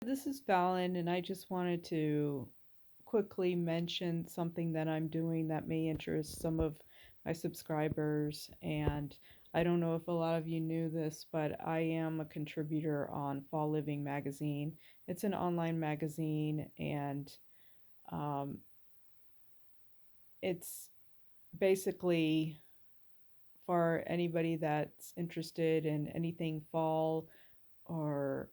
This is Fallon, and I just wanted to quickly mention something that I'm doing that may interest some of my subscribers. And I don't know if a lot of you knew this, but I am a contributor on Fall Living magazine. It's an online magazine, and um, it's basically for anybody that's interested in anything fall or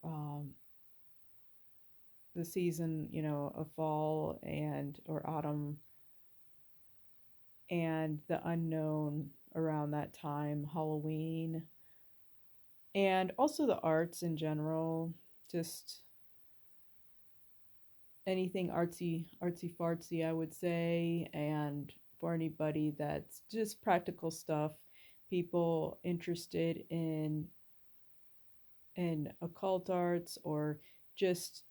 the season, of fall and or autumn and the unknown around that time, Halloween, and also the arts in general, just anything artsy fartsy, I would say, and for anybody that's just practical stuff, people interested in occult arts or just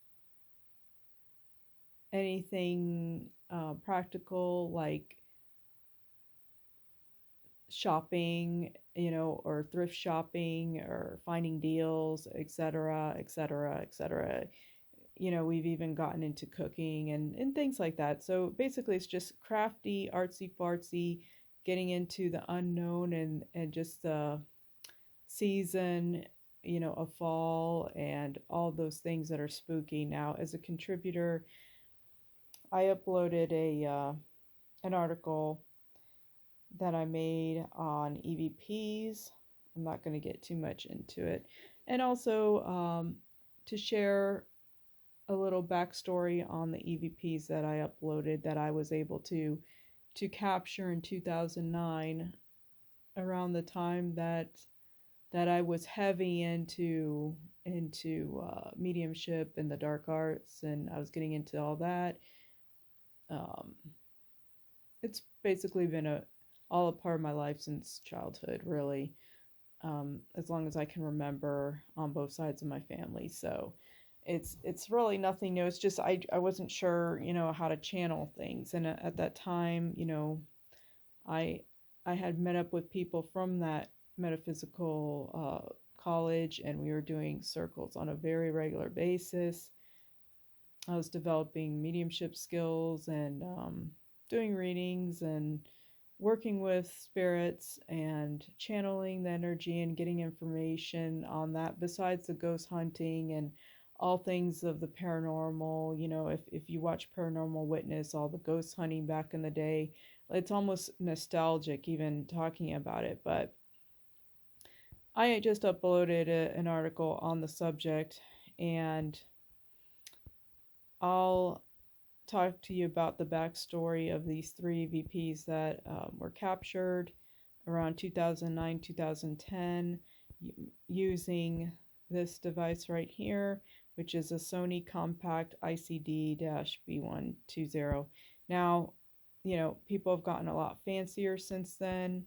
anything practical like shopping, or thrift shopping or finding deals, etc., etc., etc. We've even gotten into cooking and things like that. So basically, it's just crafty, artsy fartsy, getting into the unknown and just the season, of fall and all those things that are spooky. Now, as a contributor, I uploaded an article that I made on EVPs. I'm not going to get too much into it. And also to share a little backstory on the EVPs that I uploaded that I was able to capture in 2009 around the time that I was heavy into mediumship and the dark arts, and I was getting into all that. Um, it's basically been all a part of my life since childhood, really, as long as I can remember on both sides of my family. So it's really nothing new. It's just I wasn't sure, how to channel things, and at that time, I I had met up with people from that metaphysical college, and we were doing circles on a very regular basis. I was developing mediumship skills and doing readings and working with spirits and channeling the energy and getting information on that, besides the ghost hunting and all things of the paranormal. If you watch Paranormal Witness, all the ghost hunting back in the day, it's almost nostalgic even talking about it. But I just uploaded an article on the subject, and I'll talk to you about the backstory of these three VPs that were captured around 2009 2010 using this device right here, which is a Sony Compact ICD B120. Now, people have gotten a lot fancier since then,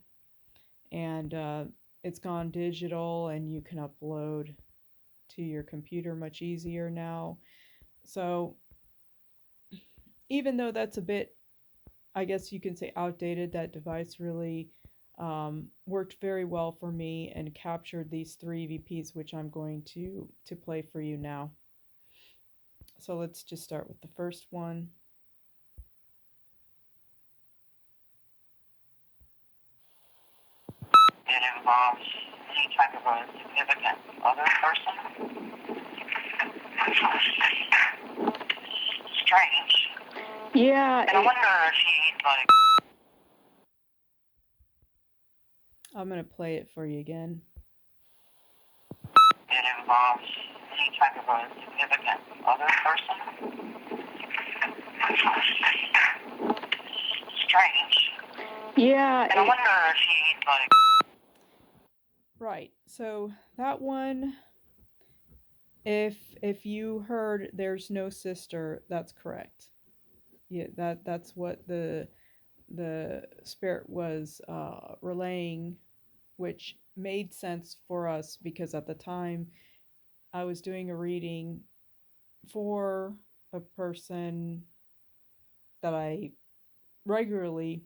and it's gone digital, and you can upload to your computer much easier now. So, even though that's a bit, I guess you can say, outdated, that device really worked very well for me and captured these three EVPs, which I'm going to play for you now. So let's just start with the first one. It involves any type of a significant other person. Strange. Yeah. And I wonder if he, like... I'm going to play it for you again. It involves any type of a significant other person. Strange. Yeah. And I wonder if he, like... Right. So that one, if you heard "there's no sister," that's correct. Yeah, that's what the spirit was relaying, which made sense for us because at the time I was doing a reading for a person that I regularly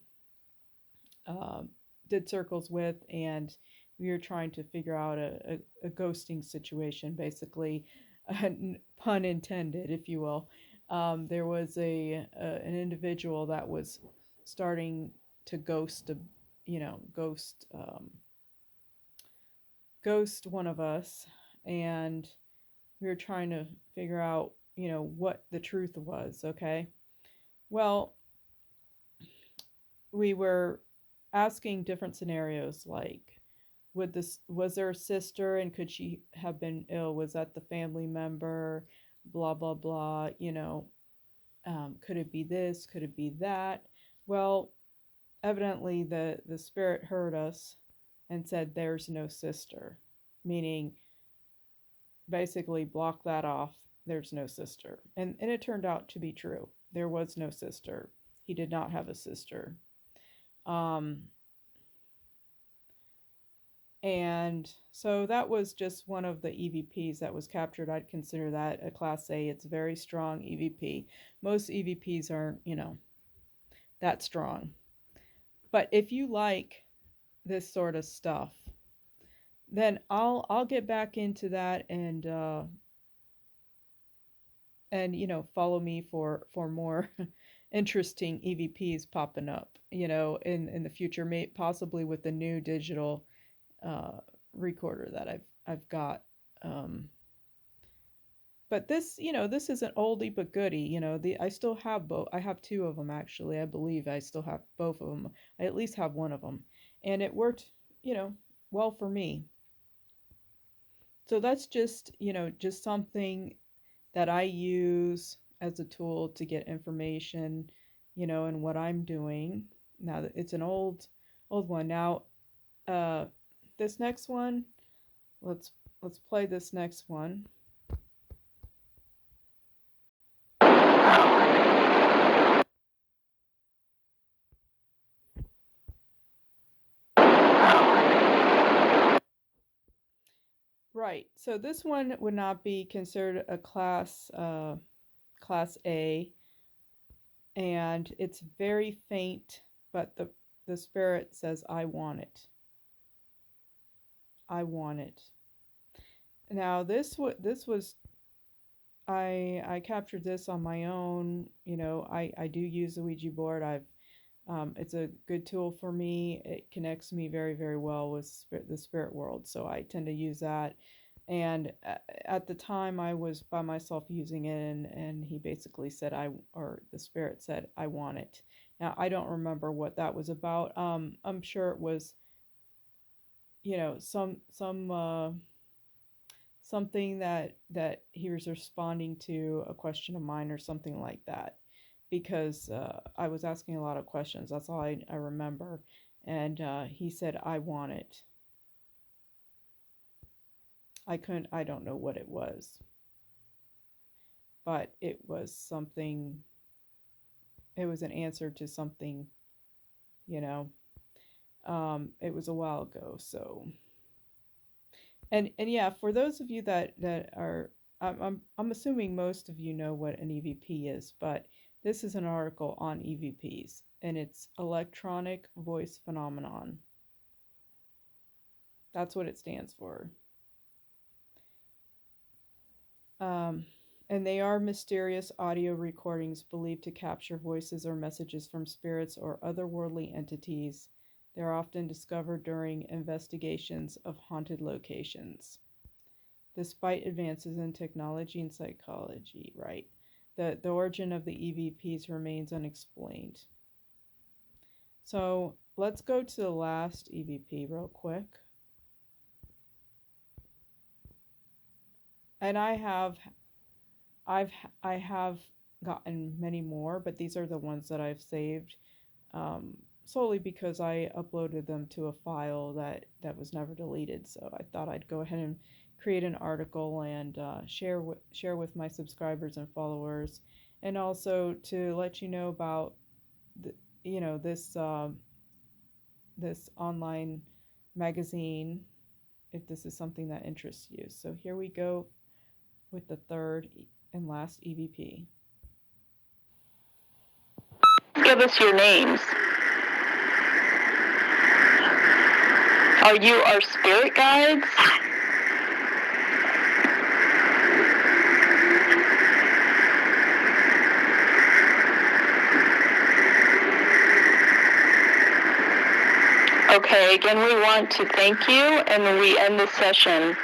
uh, did circles with, and we were trying to figure out a ghosting situation, basically. pun intended, if you will. There was an individual that was starting to ghost one of us, and we were trying to figure out, what the truth was. Okay, well, we were asking different scenarios like, would this was there a sister, and could she have been ill? Was that the family member? Blah blah blah. Could it be this? Could it be that? Well, evidently the spirit heard us and said, "There's no sister," meaning basically block that off. There's no sister, and it turned out to be true. There was no sister. He did not have a sister. Um, And so that was just one of the EVPs that was captured. I'd consider that a Class A. It's a very strong EVP. Most EVPs aren't, that strong. But if you like this sort of stuff, then I'll get back into that, and follow me for more interesting EVPs popping up, in the future, possibly with the new digital uh, recorder that I've got. Um, but this is an oldie but goodie. I still have both. I have two of them actually. I believe I still have both of them. I at least have one of them, and it worked, you know, well for me. So that's just something that I use as a tool to get information, and what I'm doing. Now it's an old one. Now, uh, this next one, let's let's play this next one. Right. So this one would not be considered a class A, and it's very faint, but the spirit says, "I want it. I want it." Now this was I captured this on my own. I do use the Ouija board. It's a good tool for me. It connects me very, very well with the spirit world, so I tend to use that. And at the time, I was by myself using it, and he basically said, or the spirit said, "I want it." Now, I don't remember what that was about. I'm sure it was, something that he was responding to a question of mine or something like that, because I was asking a lot of questions. That's all I remember. And he said, "I want it." I don't know what it was, but it was something, it was an answer to something, you know. It was a while ago, so. And yeah, for those of you that are, I'm assuming most of you know what an EVP is, but this is an article on EVPs, and it's electronic voice phenomenon. That's what it stands for. Um, and they are mysterious audio recordings believed to capture voices or messages from spirits or otherworldly entities. They're often discovered during investigations of haunted locations. Despite advances in technology and psychology, right? The origin of the EVPs remains unexplained. So let's go to the last EVP real quick. And I have gotten many more, but these are the ones that I've saved, solely because I uploaded them to a file that was never deleted. So I thought I'd go ahead and create an article and share with my subscribers and followers, and also to let you know about the, this online magazine, if this is something that interests you. So here we go with the third and last EVP. Give us your names. Are you our spirit guides? Okay, again, we want to thank you, and we end the session.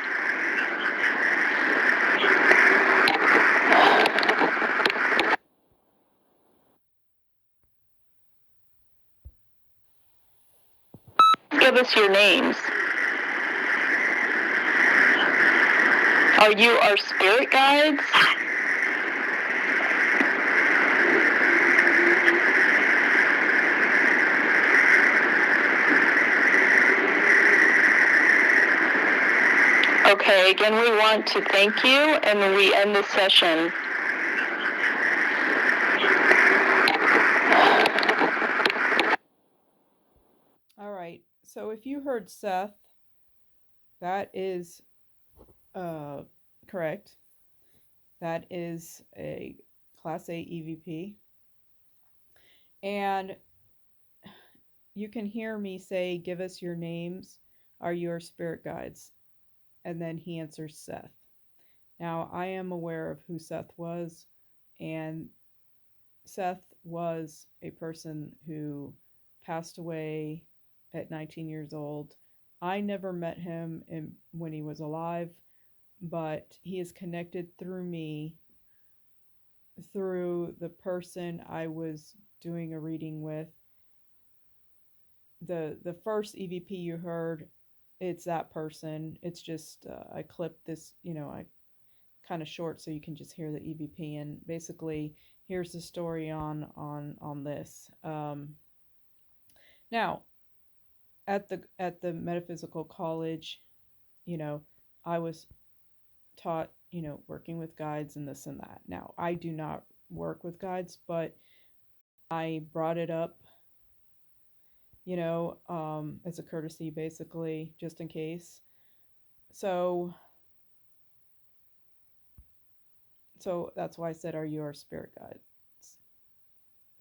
Give us your names. Are you our spirit guides? Okay, again, we want to thank you, and we end the session. All right. So if you heard Seth, that is correct. That is a Class A EVP. And you can hear me say, "Give us your names. Are your spirit guides?" And then he answers Seth. Now, I am aware of who Seth was, and Seth was a person who passed away at 19 years old. I never met him when he was alive, but he is connected through me, through the person I was doing a reading with. The first EVP you heard, it's that person. It's just I clipped this, I kind of short so you can just hear the EVP. And basically, here's the story on this. Now, at the metaphysical college, I was taught, working with guides and this and that. Now, I do not work with guides, but I brought it up, as a courtesy, basically, just in case. So, so that's why I said, "Are you our spirit guides?"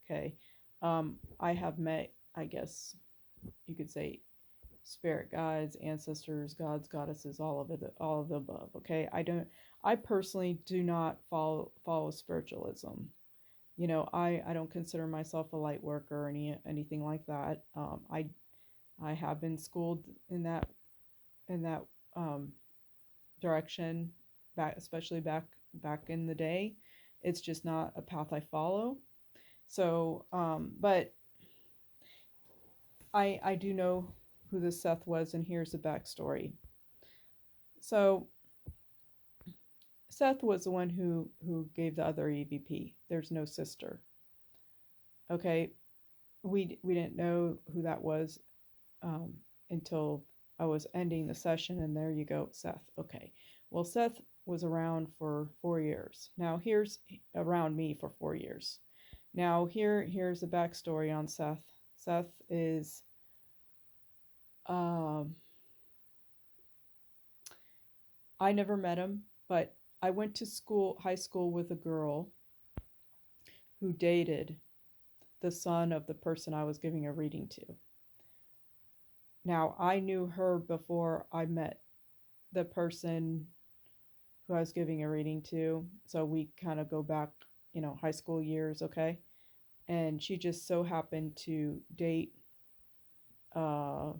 Okay. I have met, I guess you could say, spirit guides, ancestors, gods, goddesses, all of the above. Okay. I personally do not follow spiritualism. I don't consider myself a light worker or anything like that. I have been schooled in that um, direction, especially back in the day. It's just not a path I follow. So, but I do know who this Seth was, and here's the backstory. So Seth was the one who gave the other EVP. There's no sister. Okay, we didn't know who that was um, until I was ending the session, and there you go, Seth. Okay, well, Seth was around for 4 years. Now here's around me for 4 years. Now here's the backstory on Seth. Seth is I never met him, but I went to high school with a girl who dated the son of the person I was giving a reading to. Now, I knew her before I met the person who I was giving a reading to, so we kind of go back, high school years, okay? And she just so happened to date uh,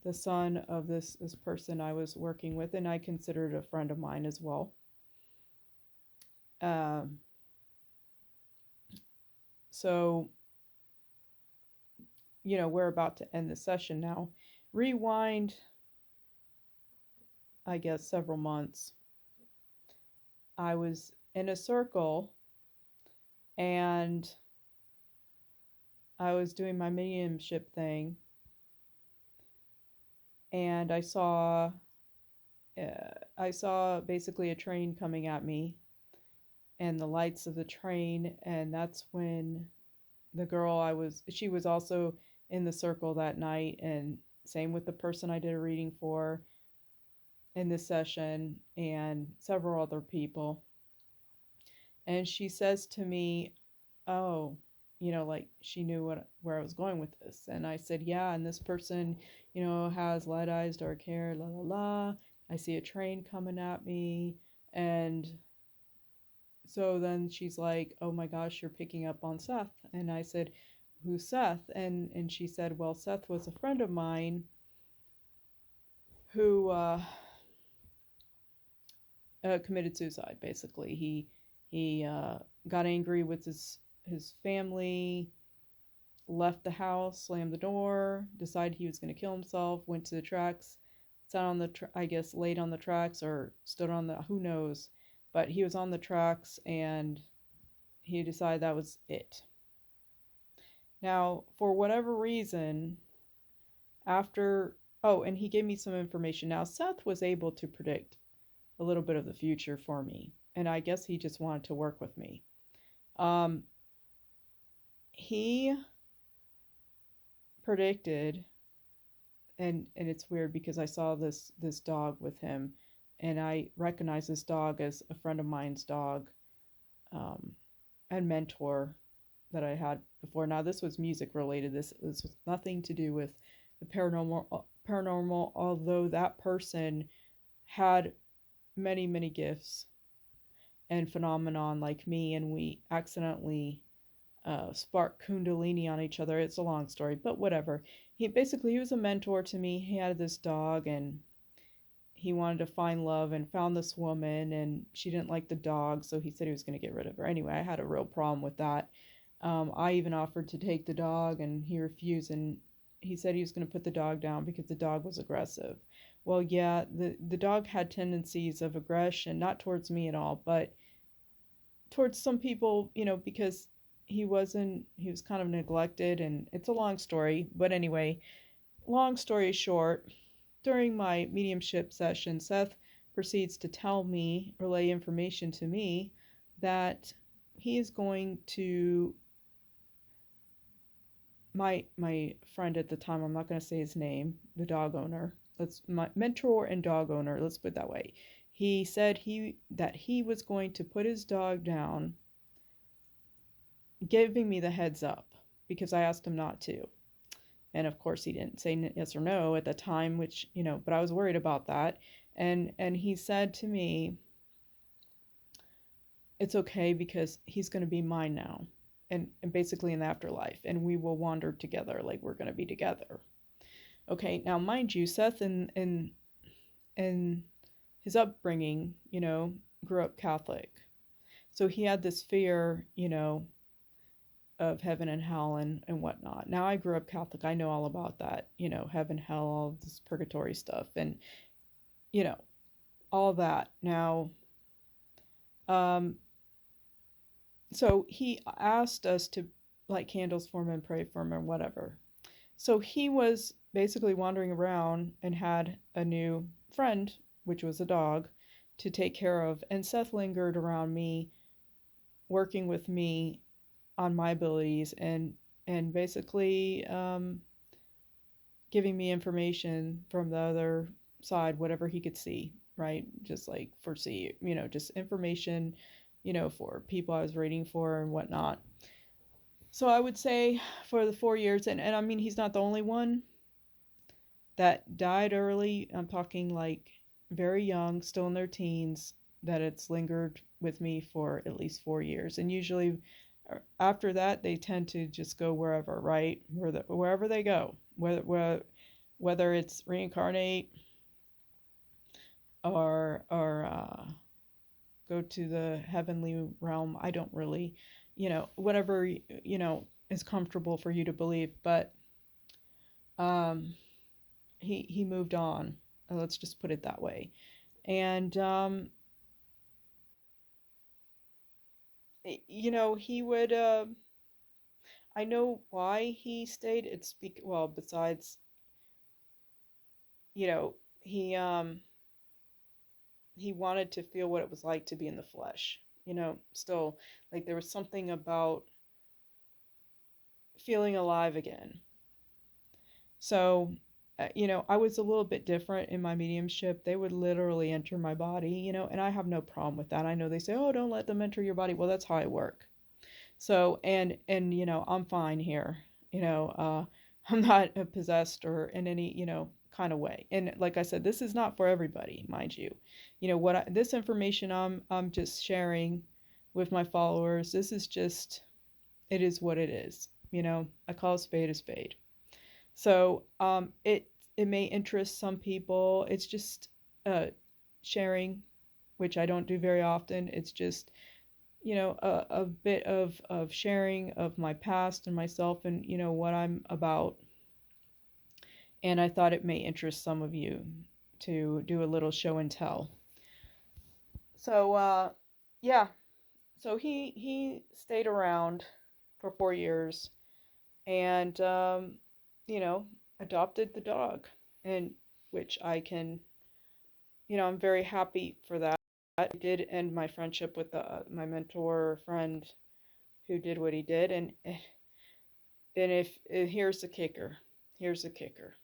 the son of this person I was working with, and I considered a friend of mine as well. Um, so, we're about to end the session now. Rewind, I guess, several months. I was in a circle and I was doing my mediumship thing, and I saw basically a train coming at me and the lights of the train, and that's when the girl she was also in the circle that night, and same with the person I did a reading for in this session and several other people. And she says to me, "Oh, like she knew where I was going with this." And I said, "Yeah, and this person, has light eyes, dark hair, la la la. I see a train coming at me." And so then she's like, "Oh my gosh, you're picking up on Seth." And I said, who's Seth? And she said, well, Seth was a friend of mine who committed suicide. Basically, he got angry with his family, left the house, slammed the door, decided he was going to kill himself, went to the tracks, sat on the I guess laid on the tracks or stood on the, who knows, but he was on the tracks and he decided that was it. Now, for whatever reason, after, oh, and he gave me some information. Now, Seth was able to predict a little bit of the future for me, and I guess he just wanted to work with me. Um, he predicted, and it's weird because I saw this dog with him, and I recognize this dog as a friend of mine's dog, um, and mentor that I had before. Now this was music related. This was nothing to do with the paranormal, although that person had many gifts and phenomenon like me, and we accidentally spark kundalini on each other. It's a long story, but whatever. He was a mentor to me. He had this dog, and he wanted to find love and found this woman, and she didn't like the dog, so he said he was going to get rid of her. Anyway, I had a real problem with that. I even offered to take the dog, and he refused, and he said he was going to put the dog down because the dog was aggressive. Well, yeah, the dog had tendencies of aggression, not towards me at all, but towards some people, because he was kind of neglected, and it's a long story. But anyway, long story short, during my mediumship session, Seth proceeds to relay information to me that he is going to, my friend at the time, I'm not going to say his name, the dog owner, my mentor and dog owner, let's put it that way. He said that he was going to put his dog down, giving me the heads up because I asked him not to. And of course he didn't say yes or no at the time, which, but I was worried about that. And he said to me, it's okay because he's going to be mine now. And basically in the afterlife, and we will wander together, like we're going to be together. Okay, now mind you, Seth and his upbringing, grew up Catholic. So he had this fear, of heaven and hell and whatnot. Now I grew up Catholic. I know all about that, heaven, hell, all this purgatory stuff, and all that. Now, so he asked us to light candles for him and pray for him or whatever. So he was basically wandering around and had a new friend, which was a dog, to take care of. And Seth lingered around me, working with me on my abilities and basically giving me information from the other side, whatever he could see, right? Just like foresee, just information, for people I was reading for and whatnot. So I would say for the 4 years, and I mean, he's not the only one that died early. I'm talking like very young, still in their teens, that it's lingered with me for at least 4 years. And usually after that, they tend to just go wherever, right? Wherever they go, whether it's reincarnate or go to the heavenly realm. I don't really, whatever, is comfortable for you to believe. But he moved on. Let's just put it that way. And he would. I know why he stayed. Well, besides, he he wanted to feel what it was like to be in the flesh. Still, like there was something about feeling alive again. So, I was a little bit different in my mediumship. They would literally enter my body, and I have no problem with that. I know they say, oh, don't let them enter your body. Well, that's how I work. So, and I'm fine here. I'm not possessed or in any, kind of way. And like I said, this is not for everybody, mind you. This information I'm just sharing with my followers. This is just, it is what it is. I call a spade a spade. So it may interest some people. It's just uh, sharing, which I don't do very often. It's just a bit of sharing of my past and myself and what I'm about. And I thought it may interest some of you to do a little show and tell. So yeah, so he stayed around for 4 years and you know adopted the dog, and which I can I'm very happy for that. I did end my friendship with my mentor friend who did what he did, and if here's the kicker, here's the kicker.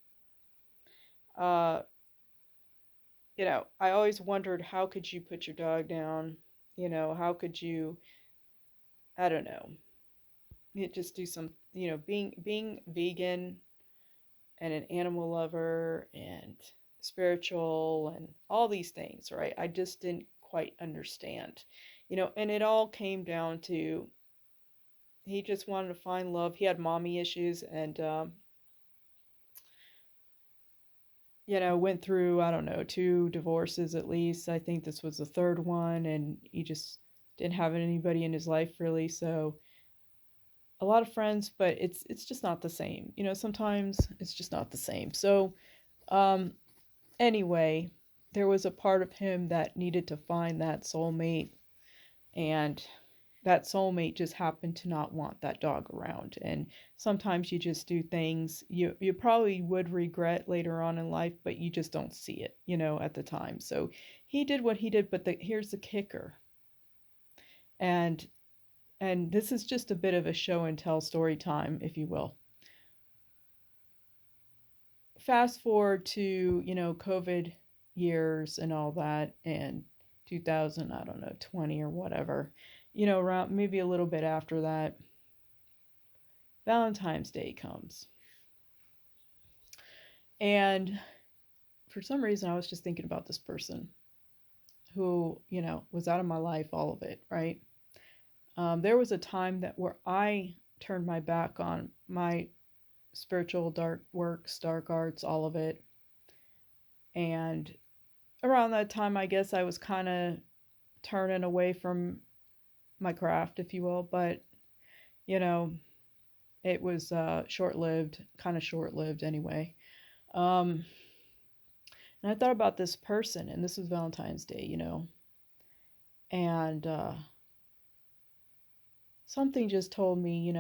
Uh, I always wondered how could you put your dog down? How could you? I don't know. You just do some, being vegan and an animal lover and spiritual and all these things, right? I just didn't quite understand, and it all came down to he just wanted to find love. He had mommy issues and, went through, I don't know, two divorces at least. I think this was the third one, and he just didn't have anybody in his life really. So a lot of friends, but it's just not the same. Sometimes it's just not the same. So, um, anyway, there was a part of him that needed to find that soulmate, and that soulmate just happened to not want that dog around. And sometimes you just do things you probably would regret later on in life, but you just don't see it, at the time. So he did what he did, but here's the kicker. And this is just a bit of a show and tell story time, if you will. Fast forward to, COVID years and all that, and 2000, I don't know, 20 or whatever, around maybe a little bit after that, Valentine's Day comes. And for some reason, I was just thinking about this person who, was out of my life, all of it, right? There was a time where I turned my back on my spiritual dark works, dark arts, all of it. And around that time, I guess I was kind of turning away from my craft, if you will. But, you know, it was short lived, kind of short lived anyway. Um, and I thought about this person, and this was Valentine's Day, and something just told me,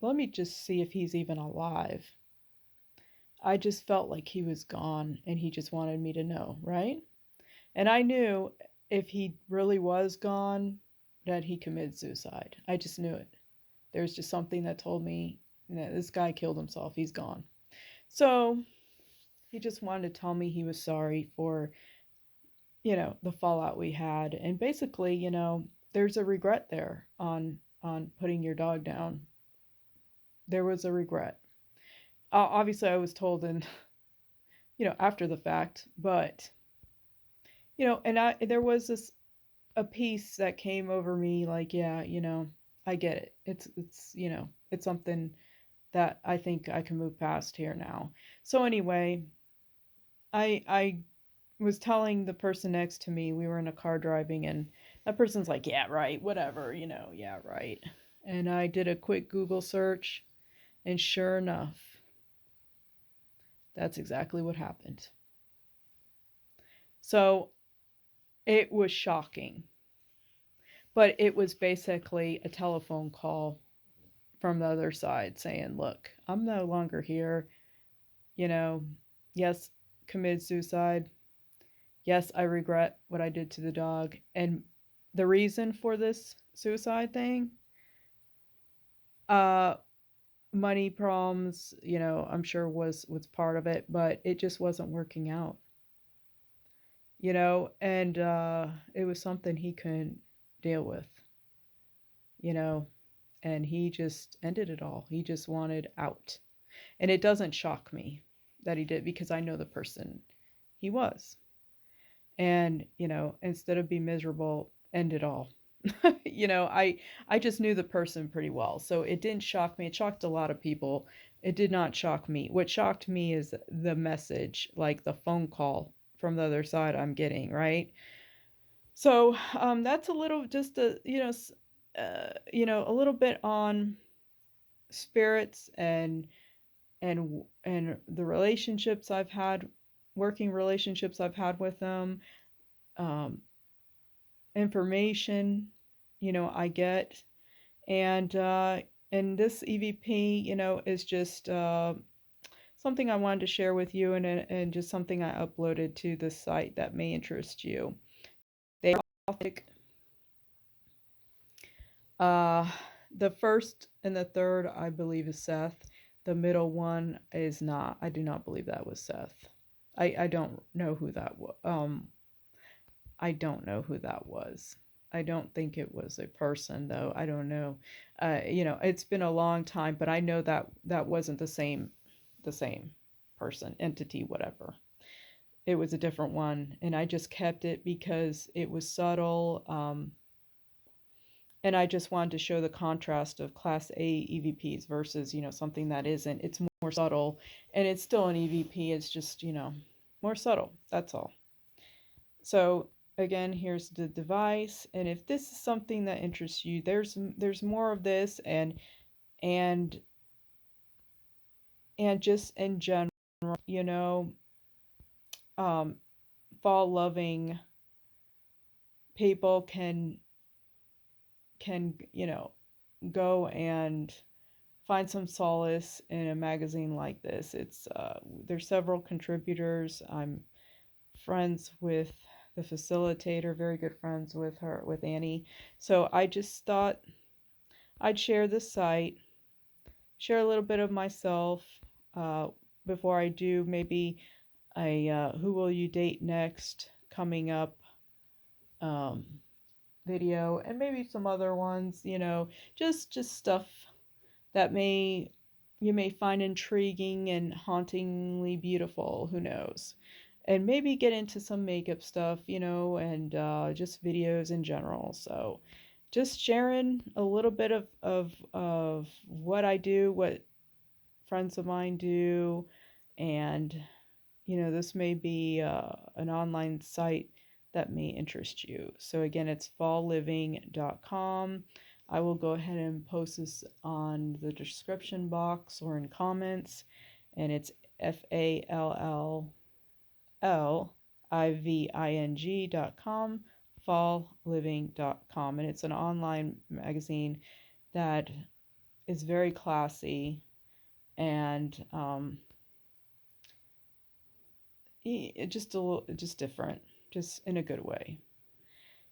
let me just see if he's even alive. I just felt like he was gone and he just wanted me to know, right? And I knew if he really was gone, that he committed suicide. I just knew it. There's just something that told me that this guy killed himself. He's gone. So he just wanted to tell me he was sorry for, the fallout we had. And basically, there's a regret there on putting your dog down. There was a regret. Obviously, I was told in, after the fact, but and there was a piece that came over me like, yeah, I get it. It's something that I think I can move past here now. So anyway, I was telling the person next to me, we were in a car driving, and that person's like, yeah, right, whatever, yeah, right. And I did a quick Google search, and sure enough, that's exactly what happened. So it was shocking. But it was basically a telephone call from the other side saying, look, I'm no longer here. Yes, committed suicide. Yes, I regret what I did to the dog. And the reason for this suicide thing, uh, money problems, I'm sure was part of it, but it just wasn't working out. And it was something he couldn't deal with, you know, and he just ended it all. He just wanted out. And it doesn't shock me that he did, because I know the person he was. And, instead of being miserable, end it all. You know, I just knew the person pretty well, so it didn't shock me. It shocked a lot of people. It did not shock me. What shocked me is the message, like the phone call from the other side I'm getting, right? So, that's a little, just a, a little bit on spirits and the relationships I've had, working relationships I've had with them, um, information, I get, and this EVP, is just something I wanted to share with you, and just something I uploaded to the site that may interest you. They are authentic. Uh, the first and the third, I believe, is Seth. The middle one is not. I do not believe that was Seth. I don't know who that was. I don't know who that was. I don't think it was a person, though. I don't know. It's been a long time, but I know that that wasn't the same person, entity, whatever. It was a different one, and I just kept it because it was subtle. And I just wanted to show the contrast of Class A EVPs versus, something that isn't. It's more subtle, and it's still an EVP. It's just, more subtle. That's all. So again, here's the device, and if this is something that interests you, there's more of this, and and just in general, you know, um, fall loving people can go and find some solace in a magazine like this. It's there's several contributors. I'm friends with the facilitator, very good friends with her, with Annie. So I just thought I'd share this site, share a little bit of myself, uh, before I do maybe a Who Will You Date Next coming up, um, video, and maybe some other ones, just stuff that you may find intriguing and hauntingly beautiful, who knows. And maybe get into some makeup stuff, and just videos in general. So just sharing a little bit of what I do, what friends of mine do, and this may be an online site that may interest you. So again, it's fallliving.com. I will go ahead and post this on the description box or in comments, and it's FALLLIVING.com, fallliving.com, and it's an online magazine that is very classy and just different, just in a good way.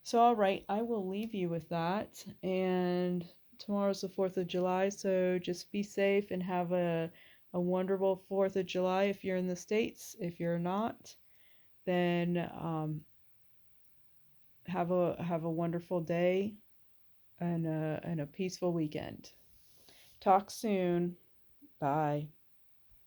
So all right, I will leave you with that, and tomorrow's the 4th of July, so just be safe and have a wonderful 4th of July if you're in the States. If you're not, then have a wonderful day and a peaceful weekend. Talk soon. Bye.